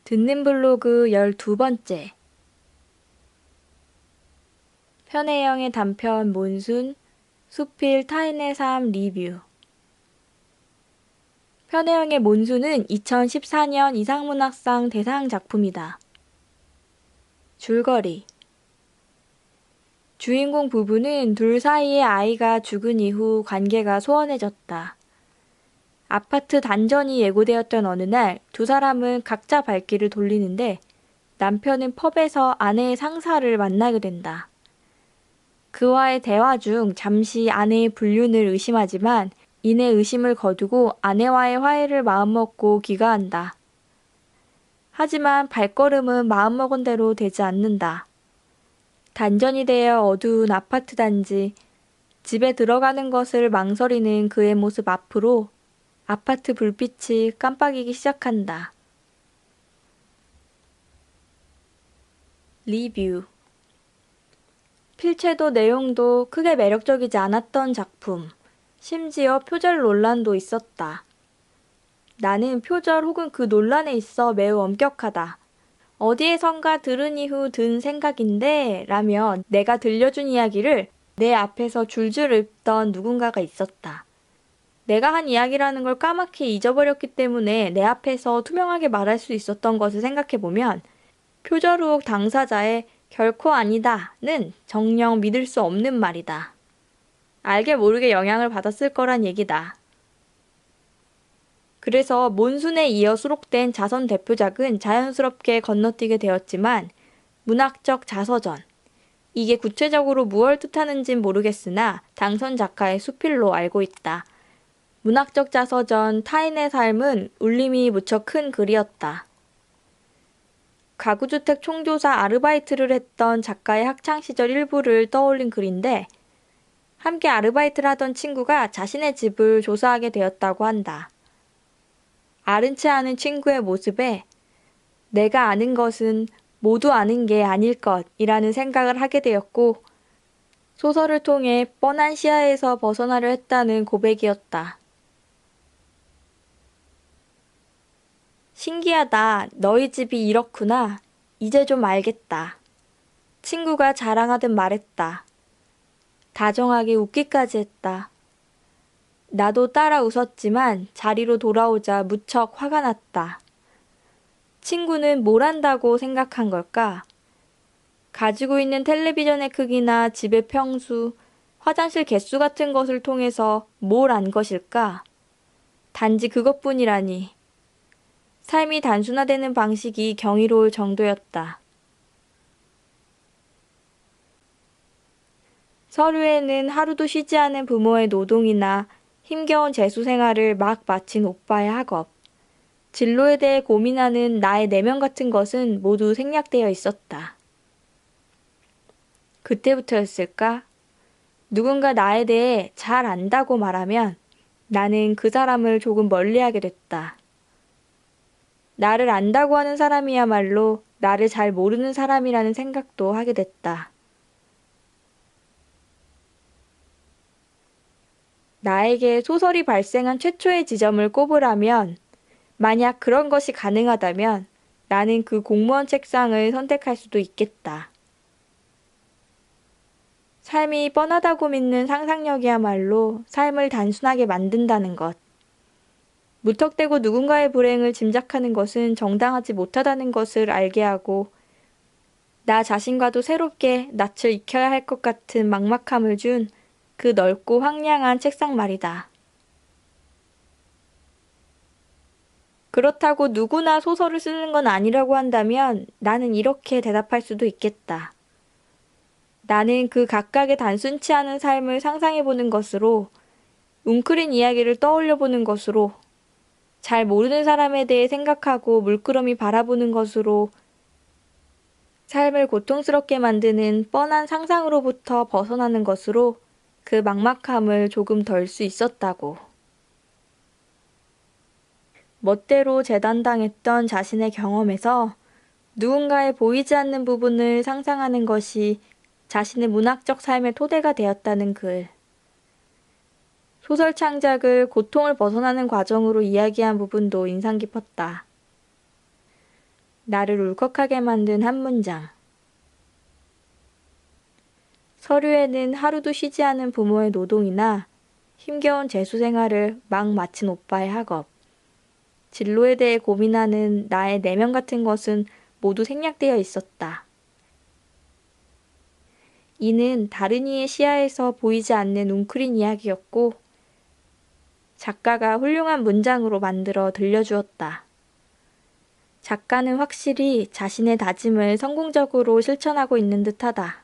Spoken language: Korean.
듣는 블로그 12번째. 편혜영의 단편 몬순, 수필 타인의 삶 리뷰. 편혜영의 몬순은 2014년 이상문학상 대상 작품이다. 줄거리. 주인공 부부는 둘 사이의 아이가 죽은 이후 관계가 소원해졌다. 아파트 단전이 예고되었던 어느 날 두 사람은 각자 발길을 돌리는데 남편은 펍에서 아내의 상사를 만나게 된다. 그와의 대화 중 잠시 아내의 불륜을 의심하지만 이내 의심을 거두고 아내와의 화해를 마음먹고 귀가한다. 하지만 발걸음은 마음먹은 대로 되지 않는다. 단전이 되어 어두운 아파트 단지, 집에 들어가는 것을 망설이는 그의 모습 앞으로 아파트 불빛이 깜빡이기 시작한다. 리뷰. 필체도 내용도 크게 매력적이지 않았던 작품. 심지어 표절 논란도 있었다. 나는 표절 혹은 그 논란에 있어 매우 엄격하다. 어디에선가 들은 이후 든 생각인데 라며 내가 들려준 이야기를 내 앞에서 줄줄 읊던 누군가가 있었다. 내가 한 이야기라는 걸 까맣게 잊어버렸기 때문에 내 앞에서 투명하게 말할 수 있었던 것을 생각해보면 표절 의혹 당사자의 결코 아니다는 정녕 믿을 수 없는 말이다. 알게 모르게 영향을 받았을 거란 얘기다. 그래서 몬순에 이어 수록된 자선 대표작은 자연스럽게 건너뛰게 되었지만 문학적 자서전, 이게 구체적으로 무엇을 뜻하는진 모르겠으나 당선 작가의 수필로 알고 있다. 문학적 자서전 타인의 삶은 울림이 무척 큰 글이었다. 가구주택 총조사 아르바이트를 했던 작가의 학창시절 일부를 떠올린 글인데 함께 아르바이트를 하던 친구가 자신의 집을 조사하게 되었다고 한다. 아른치 않은 친구의 모습에 내가 아는 것은 모두 아는 게 아닐 것이라는 생각을 하게 되었고 소설을 통해 뻔한 시야에서 벗어나려 했다는 고백이었다. 신기하다. 너희 집이 이렇구나. 이제 좀 알겠다. 친구가 자랑하듯 말했다. 다정하게 웃기까지 했다. 나도 따라 웃었지만 자리로 돌아오자 무척 화가 났다. 친구는 뭘 안다고 생각한 걸까? 가지고 있는 텔레비전의 크기나 집의 평수, 화장실 개수 같은 것을 통해서 뭘 안 것일까? 단지 그것뿐이라니. 삶이 단순화되는 방식이 경이로울 정도였다. 서류에는 하루도 쉬지 않은 부모의 노동이나 힘겨운 재수 생활을 막 마친 오빠의 학업, 진로에 대해 고민하는 나의 내면 같은 것은 모두 생략되어 있었다. 그때부터였을까? 누군가 나에 대해 잘 안다고 말하면 나는 그 사람을 조금 멀리하게 됐다. 나를 안다고 하는 사람이야말로 나를 잘 모르는 사람이라는 생각도 하게 됐다. 나에게 소설이 발생한 최초의 지점을 꼽으라면, 만약 그런 것이 가능하다면 나는 그 공무원 책상을 선택할 수도 있겠다. 삶이 뻔하다고 믿는 상상력이야말로 삶을 단순하게 만든다는 것. 무턱대고 누군가의 불행을 짐작하는 것은 정당하지 못하다는 것을 알게 하고 나 자신과도 새롭게 낯을 익혀야 할 것 같은 막막함을 준 그 넓고 황량한 책상 말이다. 그렇다고 누구나 소설을 쓰는 건 아니라고 한다면 나는 이렇게 대답할 수도 있겠다. 나는 그 각각의 단순치 않은 삶을 상상해보는 것으로, 웅크린 이야기를 떠올려보는 것으로, 잘 모르는 사람에 대해 생각하고 물끄러미 바라보는 것으로 삶을 고통스럽게 만드는 뻔한 상상으로부터 벗어나는 것으로 그 막막함을 조금 덜 수 있었다고. 멋대로 재단당했던 자신의 경험에서 누군가의 보이지 않는 부분을 상상하는 것이 자신의 문학적 삶의 토대가 되었다는 글. 소설 창작을 고통을 벗어나는 과정으로 이야기한 부분도 인상 깊었다. 나를 울컥하게 만든 한 문장. 서류에는 하루도 쉬지 않은 부모의 노동이나 힘겨운 재수 생활을 막 마친 오빠의 학업, 진로에 대해 고민하는 나의 내면 같은 것은 모두 생략되어 있었다. 이는 다른 이의 시야에서 보이지 않는 웅크린 이야기였고, 작가가 훌륭한 문장으로 만들어 들려주었다. 작가는 확실히 자신의 다짐을 성공적으로 실천하고 있는 듯하다.